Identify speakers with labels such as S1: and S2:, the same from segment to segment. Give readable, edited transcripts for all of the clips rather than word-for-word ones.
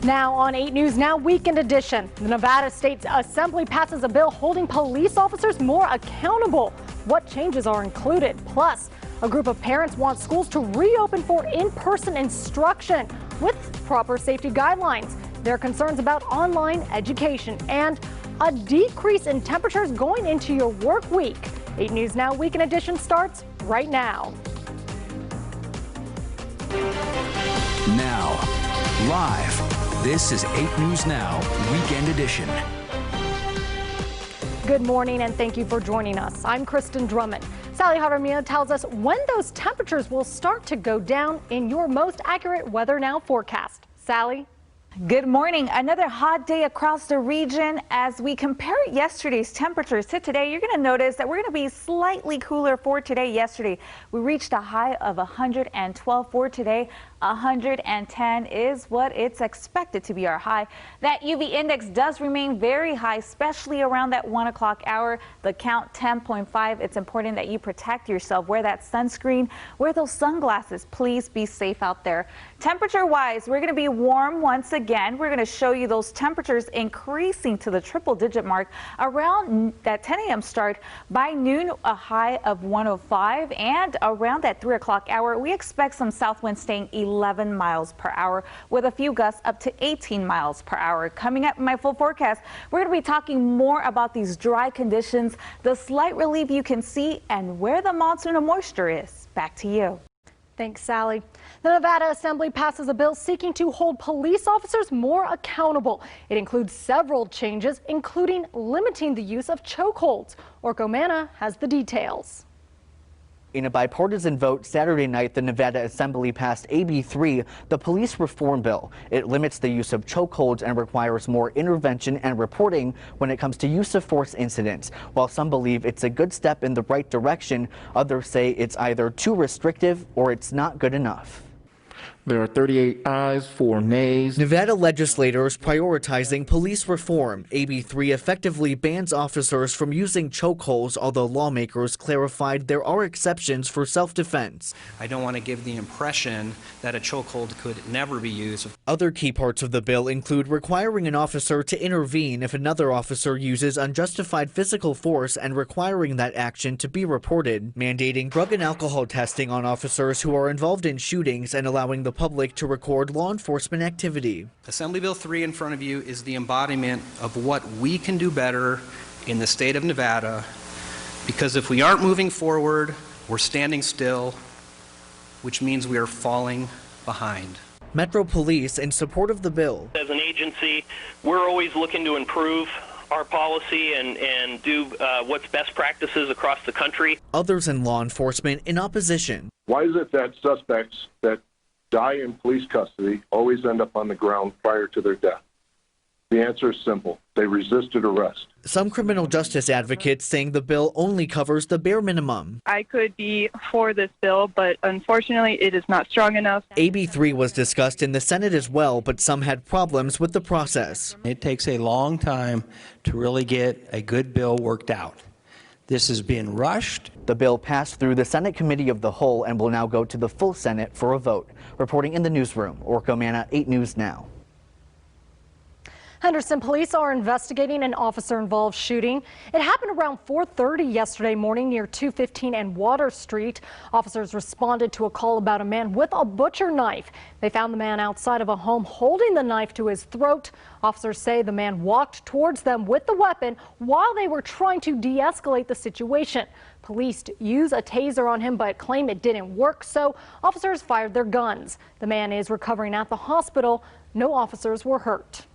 S1: Now on 8 News Now Weekend Edition, the Nevada State Assembly passes a bill holding police officers more accountable. What changes are included? Plus, a group of parents want schools to reopen for in-person instruction with proper safety guidelines. Their concerns about online education and a decrease in temperatures going into your work week. 8 News Now Weekend Edition starts right now.
S2: Now, live, this is 8 News Now Weekend Edition.
S1: Good morning and thank you for joining us. I'm Kristen Drummond. Sally Jaramillo tells us when those temperatures will start to go down in your most accurate Weather Now forecast. Sally?
S3: Good morning. Another hot day across the region. As we compare yesterday's temperatures to today, you're going to notice that we're going to be slightly cooler for today. Yesterday, we reached a high of 112 for today. 110 is what it's expected to be our high. That UV index does remain very high, especially around that 1 o'clock hour. The count 10.5. It's important that you protect yourself. Wear that sunscreen. Wear those sunglasses. Please be safe out there. Temperature-wise, we're going to be warm once again. We're going to show you those temperatures increasing to the triple-digit mark around that 10 a.m. start. By noon, a high of 105, and around that 3 o'clock hour, we expect some south winds staying 11 miles per hour with a few gusts up to 18 miles per hour. Coming up in my full forecast, we're going to be talking more about these dry conditions, the slight relief you can see, and where the monsoon of moisture is. Back to you.
S1: Thanks, Sally. The Nevada Assembly passes a bill seeking to hold police officers more accountable. It includes several changes, including limiting the use of chokeholds. Orko Manna has the details.
S4: In a bipartisan vote Saturday night, the Nevada Assembly passed AB 3, the police reform bill. It limits the use of chokeholds and requires more intervention and reporting when it comes to use of force incidents. While some believe it's a good step in the right direction, others say it's either too restrictive or it's not good enough.
S5: There are 38 ayes, 4 nays.
S4: Nevada legislators prioritizing police reform. AB 3 effectively bans officers from using chokeholds, although lawmakers clarified there are exceptions for self-defense.
S6: I don't want to give the impression that a chokehold could never be used.
S4: Other key parts of the bill include requiring an officer to intervene if another officer uses unjustified physical force and requiring that action to be reported, mandating drug and alcohol testing on officers who are involved in shootings, and allowing the public to record law enforcement activity.
S6: Assembly Bill 3 in front of you is the embodiment of what we can do better in the state of Nevada, because if we aren't moving forward, we're standing still, which means we are falling behind.
S4: Metro Police in support of the bill.
S7: As an agency, we're always looking to improve our policy and do what's best practices across the country.
S4: Others in law enforcement in opposition.
S8: Why is it that suspects that die in police custody always end up on the ground prior to their death? The answer is simple. They resisted arrest.
S4: Some criminal justice advocates saying the bill only covers the bare minimum.
S9: I could be for this bill, but unfortunately it is not strong enough.
S4: AB 3 was discussed in the Senate as well, but some had problems with the process.
S10: It takes a long time to really get a good bill worked out. This has been rushed.
S4: The bill passed through the Senate Committee of the Whole and will now go to the full Senate for a vote. Reporting in the newsroom, Orko Manna, 8 News Now.
S1: Henderson police are investigating an officer-involved shooting. It happened around 4:30 yesterday morning near 215 and Water Street. Officers responded to a call about a man with a butcher knife. They found the man outside of a home holding the knife to his throat. Officers say the man walked towards them with the weapon while they were trying to de-escalate the situation. Police used a taser on him but claim it didn't work, so officers fired their guns. The man is recovering at the hospital. No officers were hurt.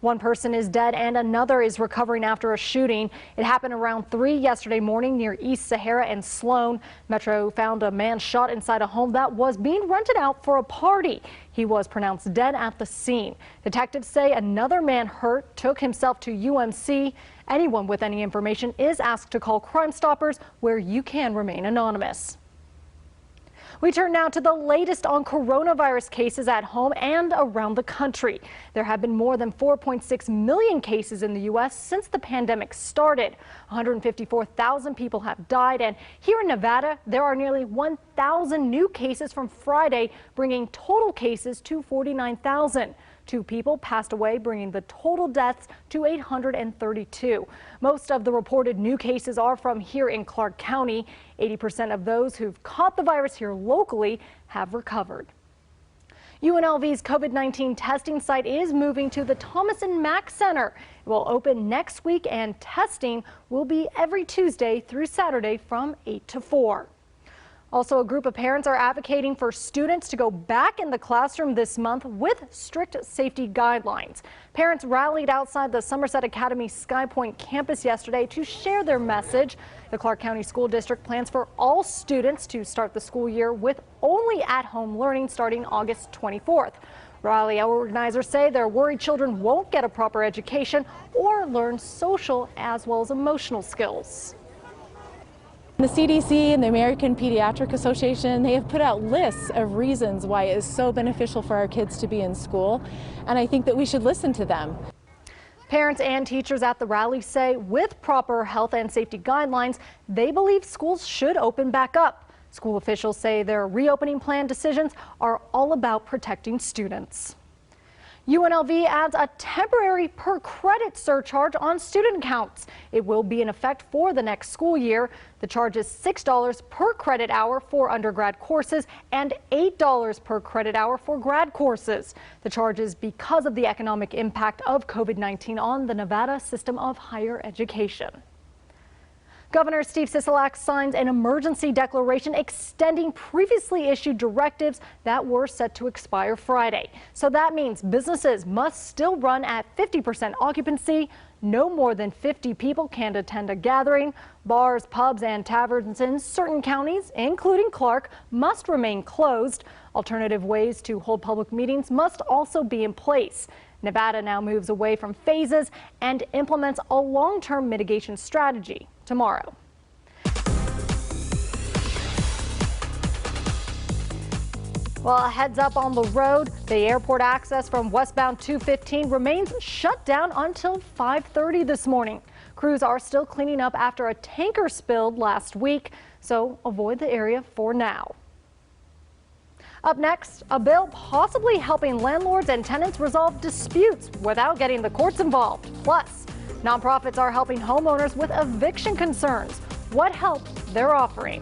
S1: One person is dead and another is recovering after a shooting. It happened around 3 yesterday morning near East Sahara and Sloan. Metro found a man shot inside a home that was being rented out for a party. He was pronounced dead at the scene. Detectives say another man hurt took himself to UMC. Anyone with any information is asked to call Crime Stoppers, where you can remain anonymous. We turn now to the latest on coronavirus cases at home and around the country. There have been more than 4.6 million cases in the U.S. since the pandemic started. 154,000 people have died, and here in Nevada, there are nearly 1,000 new cases from Friday, bringing total cases to 49,000. 2 people passed away, bringing the total deaths to 832. Most of the reported new cases are from here in Clark County. 80% of those who've caught the virus here locally have recovered. UNLV's COVID-19 testing site is moving to the Thomas and Mack Center. It will open next week, and testing will be every Tuesday through Saturday from 8 to 4. Also, a group of parents are advocating for students to go back in the classroom this month with strict safety guidelines. Parents rallied outside the Somerset Academy Sky Point campus yesterday to share their message. The Clark County School District plans for all students to start the school year with only at-home learning starting August 24th. Rally organizers say they're worried children won't get a proper education or learn social as well as emotional skills.
S11: The CDC and the American Pediatric Association, they have put out lists of reasons why it is so beneficial for our kids to be in school, and I think that we should listen to them.
S1: Parents and teachers at the rally say with proper health and safety guidelines, they believe schools should open back up. School officials say their reopening plan decisions are all about protecting students. UNLV adds a temporary per credit surcharge on student accounts. It will be in effect for the next school year. The charge is $6 per credit hour for undergrad courses and $8 per credit hour for grad courses. The charge is because of the economic impact of COVID-19 on the Nevada system of higher education. Governor Steve Sisolak signs an emergency declaration extending previously issued directives that were set to expire Friday. So that means businesses must still run at 50% occupancy. No more than 50 people can attend a gathering. Bars, pubs, and taverns in certain counties, including Clark, must remain closed. Alternative ways to hold public meetings must also be in place. Nevada now moves away from phases and implements a long-term mitigation strategy tomorrow. Well, a heads up on the road. The airport access from westbound 215 remains shut down until 5:30 this morning. Crews are still cleaning up after a tanker spilled last week, so avoid the area for now. Up next, a bill possibly helping landlords and tenants resolve disputes without getting the courts involved. Plus, nonprofits are helping homeowners with eviction concerns. What help they're offering.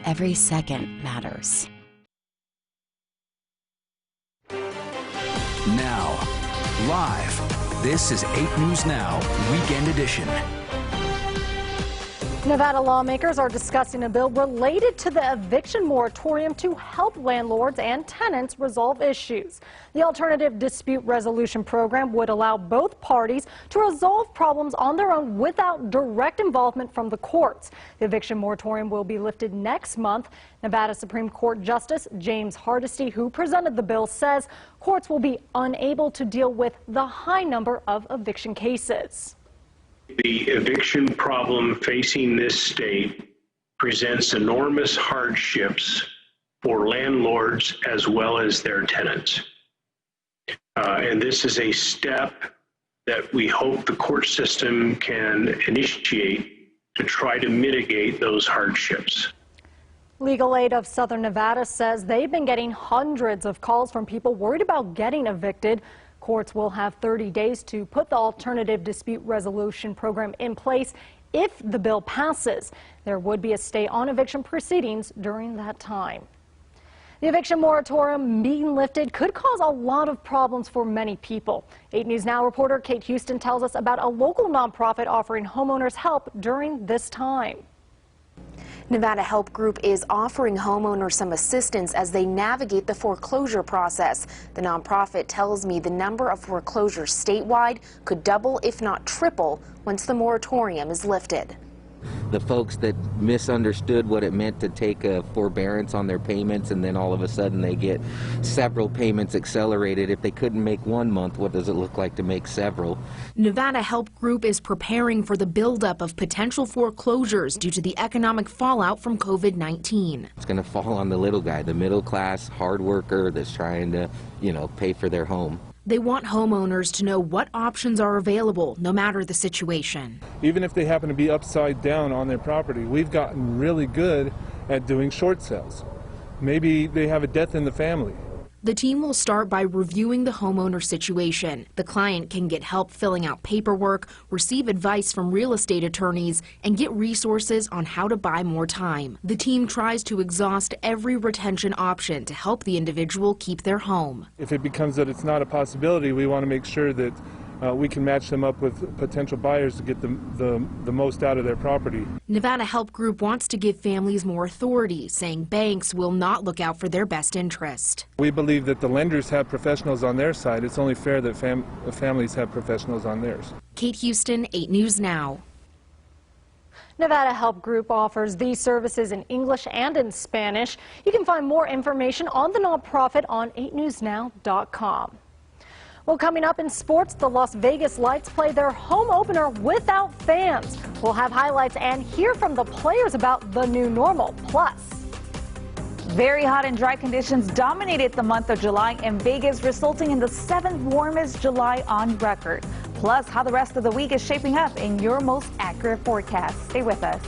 S12: Every second matters.
S2: Now, live, this is 8 News Now, Weekend Edition.
S1: Nevada lawmakers are discussing a bill related to the eviction moratorium to help landlords and tenants resolve issues. The Alternative Dispute Resolution Program would allow both parties to resolve problems on their own without direct involvement from the courts. The eviction moratorium will be lifted next month. Nevada Supreme Court Justice James Hardesty, who presented the bill, says courts will be unable to deal with the high number of eviction cases.
S13: The eviction problem facing this state presents enormous hardships for landlords as well as their tenants. And this is a step that we hope the court system can initiate to try to mitigate those hardships.
S1: Legal Aid of Southern Nevada says they've been getting hundreds of calls from people worried about getting evicted. Courts will have 30 days to put the Alternative Dispute Resolution Program in place. If the bill passes, there would be a stay on eviction proceedings during that time. The eviction moratorium being lifted could cause a lot of problems for many people. 8 News Now reporter Kate Houston tells us about a local nonprofit offering homeowners help during this time.
S14: Nevada Help Group is offering homeowners some assistance as they navigate the foreclosure process. The nonprofit tells me the number of foreclosures statewide could double, if not triple, once the moratorium is lifted.
S15: The folks that misunderstood what it meant to take a forbearance on their payments and then all of a sudden they get several payments accelerated. If they couldn't make 1 month, what does it look like to make several?
S16: Nevada Help Group is preparing for the buildup of potential foreclosures due to the economic fallout from COVID-19.
S15: It's going to fall on the little guy, the middle class hard worker that's trying to, pay for their home.
S16: They want homeowners to know what options are available, no matter the situation.
S17: Even if they happen to be upside down on their property, we've gotten really good at doing short sales. Maybe they have a death in the family.
S16: The team will start by reviewing the homeowner situation. The client can get help filling out paperwork, receive advice from real estate attorneys, and get resources on how to buy more time. The team tries to exhaust every retention option to help the individual keep their home.
S17: If it becomes that it's not a possibility, we want to make sure that we can match them up with potential buyers to get the most out of their property.
S16: Nevada Help Group wants to give families more authority, saying banks will not look out for their best interest.
S17: We believe that the lenders have professionals on their side. It's only fair that families have professionals on theirs.
S16: Kate Houston, 8 News Now.
S1: Nevada Help Group offers these services in English and in Spanish. You can find more information on the nonprofit on 8newsnow.com. Well, coming up in sports, the Las Vegas Lights play their home opener without fans. We'll have highlights and hear from the players about the new normal. Plus,
S3: very hot and dry conditions dominated the month of July in Vegas, resulting in the 7th warmest July on record. Plus, how the rest of the week is shaping up in your most accurate forecast. Stay with us.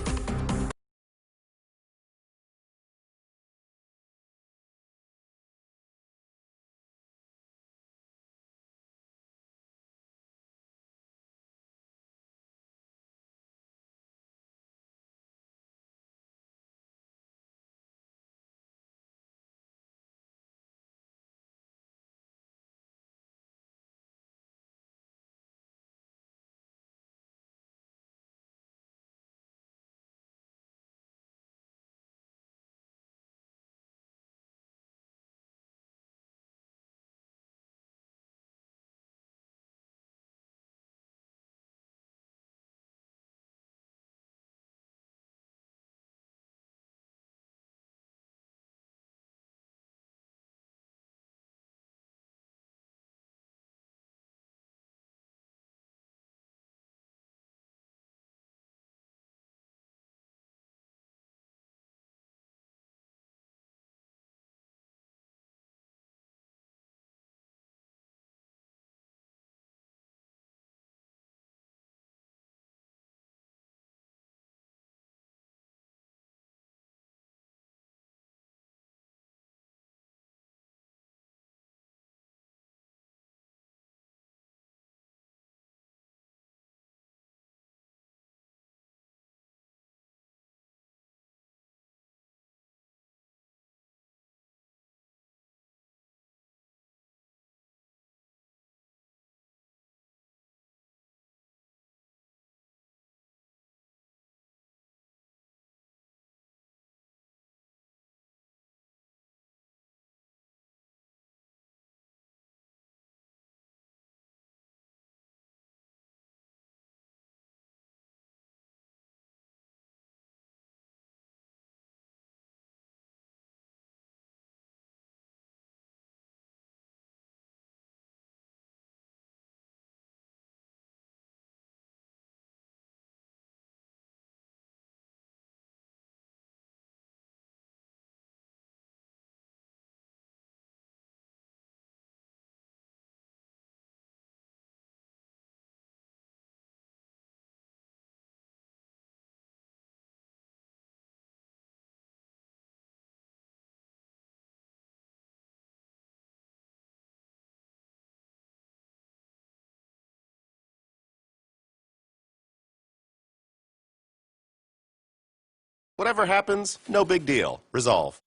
S18: Whatever happens, no big deal. Resolve.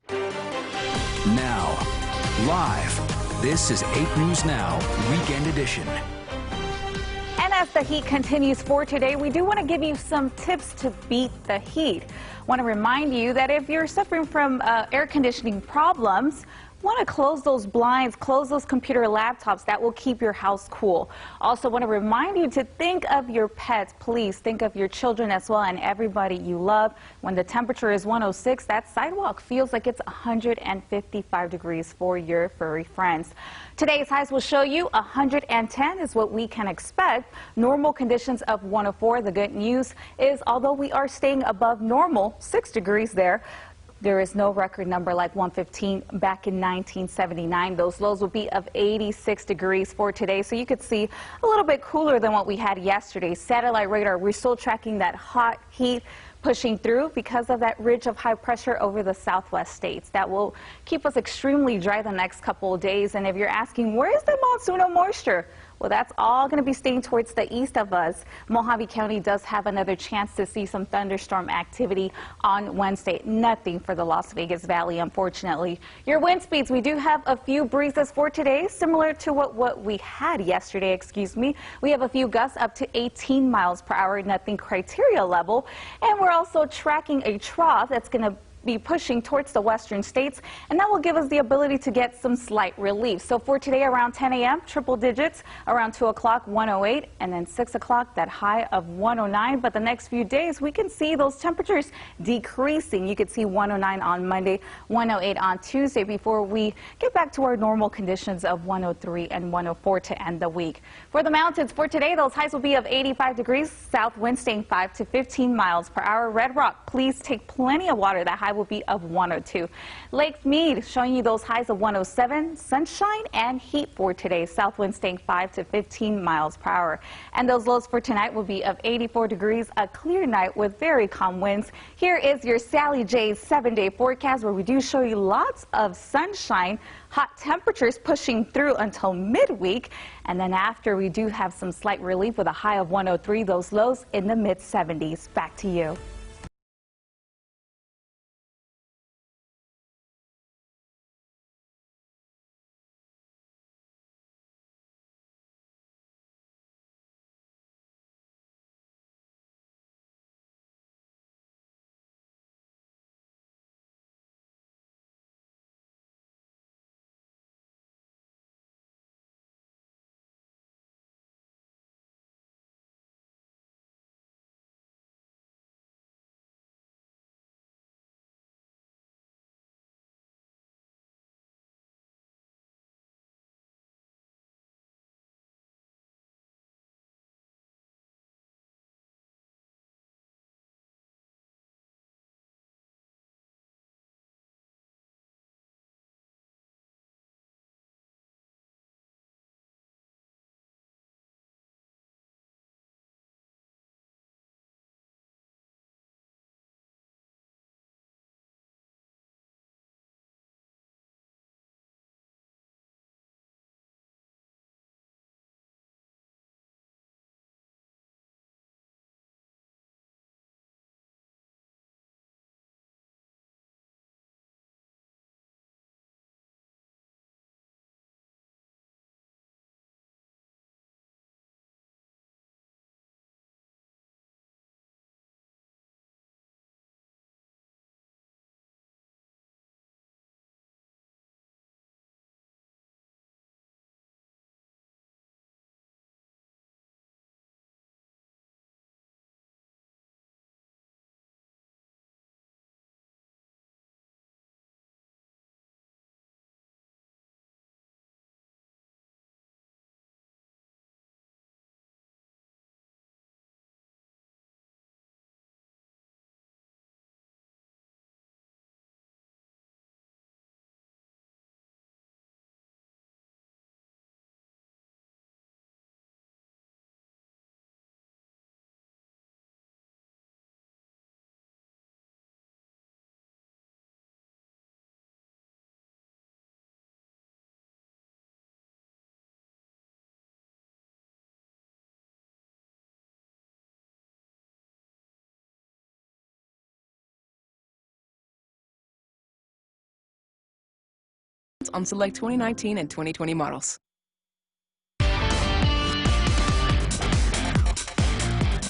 S2: Now, live, this is 8 News Now, Weekend Edition.
S3: And as the heat continues for today, we do want to give you some tips to beat the heat. Want to remind you that if you're suffering from air conditioning problems, want to close those blinds, close those computer laptops. That will keep your house cool. Also want to remind you to think of your pets. Please think of your children as well and everybody you love. When the temperature is 106, that sidewalk feels like it's 155 degrees for your furry friends. Today's highs will show you 110 is what we can expect. Normal conditions of 104. The good news is although we are staying above normal, 6 degrees there is no record number like 115 back in 1979. Those lows will be of 86 degrees for today, so you could see a little bit cooler than what we had yesterday. Satellite radar, we're still tracking that hot heat pushing through because of that ridge of high pressure over the southwest states. That will keep us extremely dry the next couple of days. And if you're asking, where is the monsoonal moisture? Well, that's all going to be staying towards the east of us. Mojave County does have another chance to see some thunderstorm activity on Wednesday. Nothing for the Las Vegas Valley, unfortunately. Your wind speeds, we do have a few breezes for today, similar to what we had yesterday, We have a few gusts up to 18 miles per hour, nothing criteria level. And we're also tracking a trough that's going to be pushing towards the western states, and that will give us the ability to get some slight relief. So for today around 10 a.m., triple digits, around 2 o'clock, 108, and then 6 o'clock, that high of 109. But the next few days, we can see those temperatures decreasing. You could see 109 on Monday, 108 on Tuesday before we get back to our normal conditions of 103 and 104 to end the week. For the mountains, for today, those highs will be of 85 degrees, south wind staying 5 to 15 miles per hour. Red Rock, please take plenty of water. That high will be of 102. Lake Mead showing you those highs of 107, sunshine and heat for today. South wind staying 5 to 15 miles per hour. And those lows for tonight will be of 84 degrees, a clear night with very calm winds. Here is your Sally J's 7-day forecast where we do show you lots of sunshine, hot temperatures pushing through until midweek. And then after, we do have some slight relief with a high of 103, those lows in the mid 70s. Back to you.
S19: on select 2019 and 2020 models.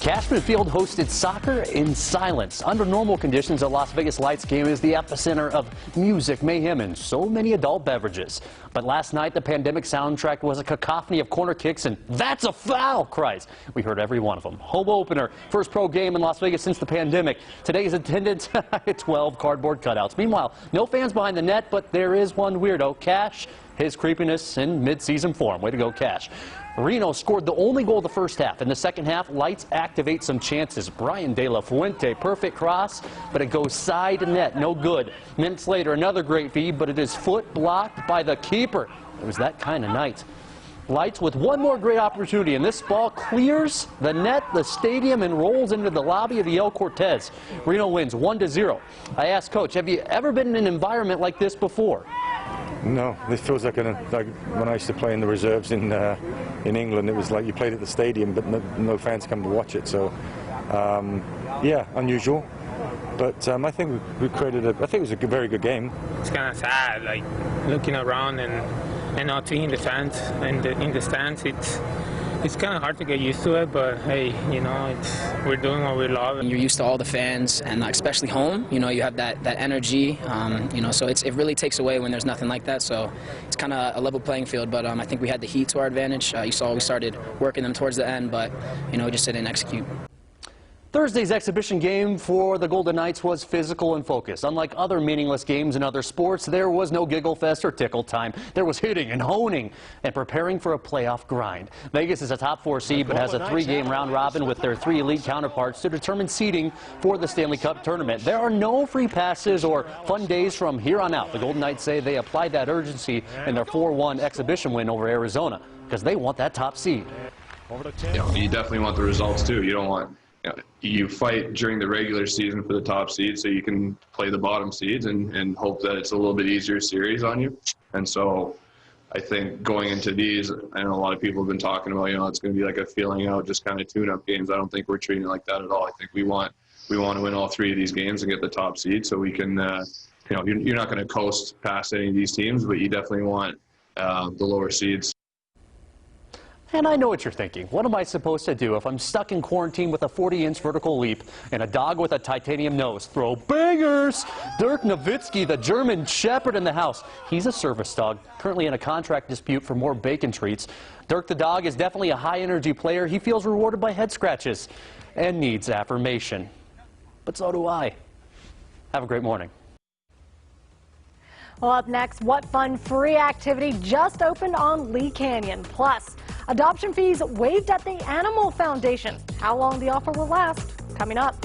S20: Cashman Field hosted soccer in silence. Under normal conditions, a Las Vegas Lights game is the epicenter of music, mayhem, and so many adult beverages. But last night, the pandemic soundtrack was a cacophony of corner kicks and "that's a foul" cries. We heard every one of them. Home opener, first pro game in Las Vegas since the pandemic. Today's attendance, 12 cardboard cutouts. Meanwhile, no fans behind the net, but there is one weirdo, Cash. His creepiness in mid-season form. Way to go, Cash. Reno scored the only goal of the first half. In the second half, Lights activate some chances. Brian De La Fuente, perfect cross, but it goes side net, no good. Minutes later, another great feed, but it is foot blocked by the keeper. It was that kind of night. Lights with one more great opportunity, and this ball clears the net, the stadium, and rolls into the lobby of the El Cortez. Reno wins 1-0. I asked Coach, have you ever been in an environment like this before?
S21: No, this feels like when I used to play in the reserves in England. It was like you played at the stadium, but no fans come to watch it. So, yeah, unusual. But I think we created I think it was a very good game.
S22: It's kind of sad, like looking around and not seeing the fans in the stands. It's kind of hard to get used to it, but hey, you know, we're doing what we love.
S23: And you're used to all the fans, and especially home, you know, you have that energy, you know, so it really takes away when there's nothing like that. So it's kind of a level playing field, but I think we had the heat to our advantage. You saw we started working them towards the end, but, you know, we just didn't execute.
S20: Thursday's exhibition game for the Golden Knights was physical and focused. Unlike other meaningless games in other sports, there was no giggle fest or tickle time. There was hitting and honing and preparing for a playoff grind. Vegas is a top 4 seed but has a 3-game round robin with their 3 elite counterparts to determine seeding for the Stanley Cup tournament. There are no free passes or fun days from here on out. The Golden Knights say they applied that urgency in their 4-1 exhibition win over Arizona because they want that top seed.
S24: You definitely want the results too. You don't want you fight during the regular season for the top seed so you can play the bottom seeds and hope that it's a little bit easier series on you. And so I think going into these, I know a lot of people have been talking about, it's going to be like a feeling out, just kind of tune-up games. I don't think we're treating it like that at all. I think we want to win all 3 of these games and get the top seed so we can, you're not going to coast past any of these teams, but you definitely want the lower seeds.
S20: And I know what you're thinking. What am I supposed to do if I'm stuck in quarantine with a 40-inch vertical leap and a dog with a titanium nose? Throw bangers! Dirk Nowitzki, the German Shepherd in the house. He's a service dog, currently in a contract dispute for more bacon treats. Dirk the dog is definitely a high-energy player. He feels rewarded by head scratches and needs affirmation. But so do I. Have a great morning.
S1: Well, up next, what fun free activity just opened on Lee Canyon? Plus, adoption fees waived at the Animal Foundation. How long the offer will last? Coming up.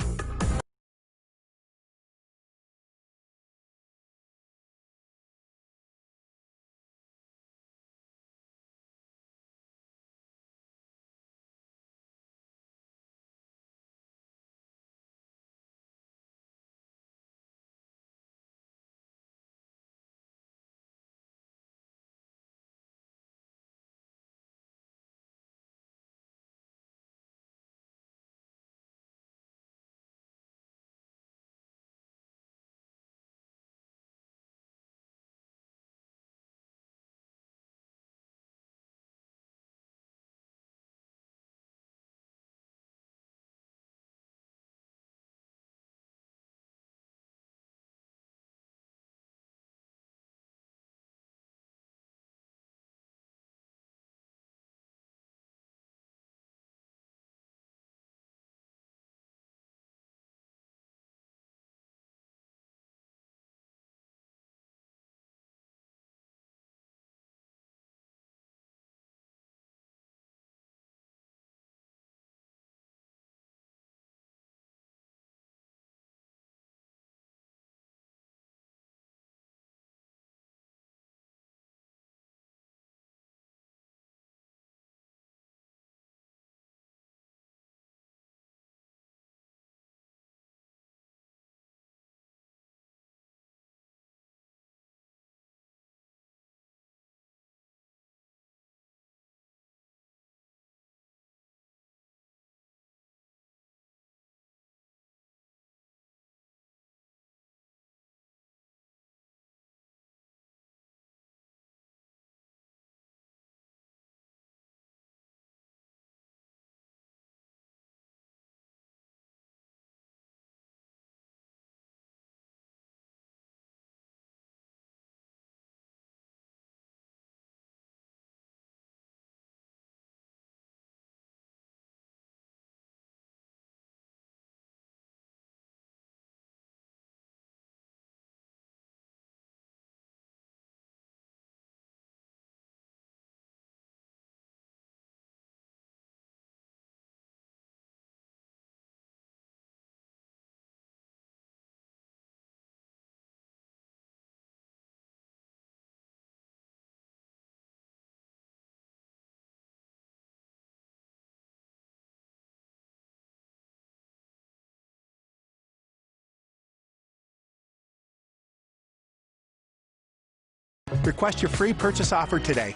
S5: Request your free purchase offer today.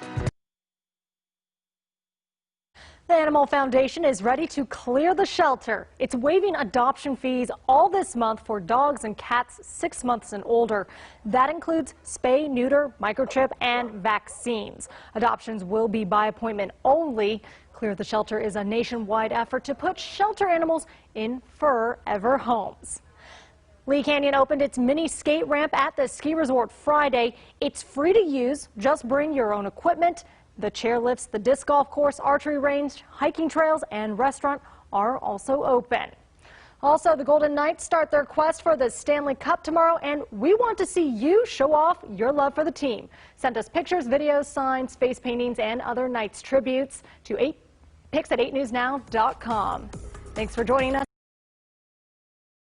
S1: The Animal Foundation is ready to clear the shelter. It's waiving adoption fees all this month for dogs and cats 6 months and older. That includes spay, neuter, microchip, and vaccines. Adoptions will be by appointment only. Clear the Shelter is a nationwide effort to put shelter animals in forever homes. Lee Canyon opened its mini skate ramp at the ski resort Friday. It's free to use. Just bring your own equipment. The chairlifts, the disc golf course, archery range, hiking trails, and restaurant are also open. Also, the Golden Knights start their quest for the Stanley Cup tomorrow, and we want to see you show off your love for the team. Send us pictures, videos, signs, face paintings, and other Knights tributes to pics at 8newsnow.com. Thanks for joining us.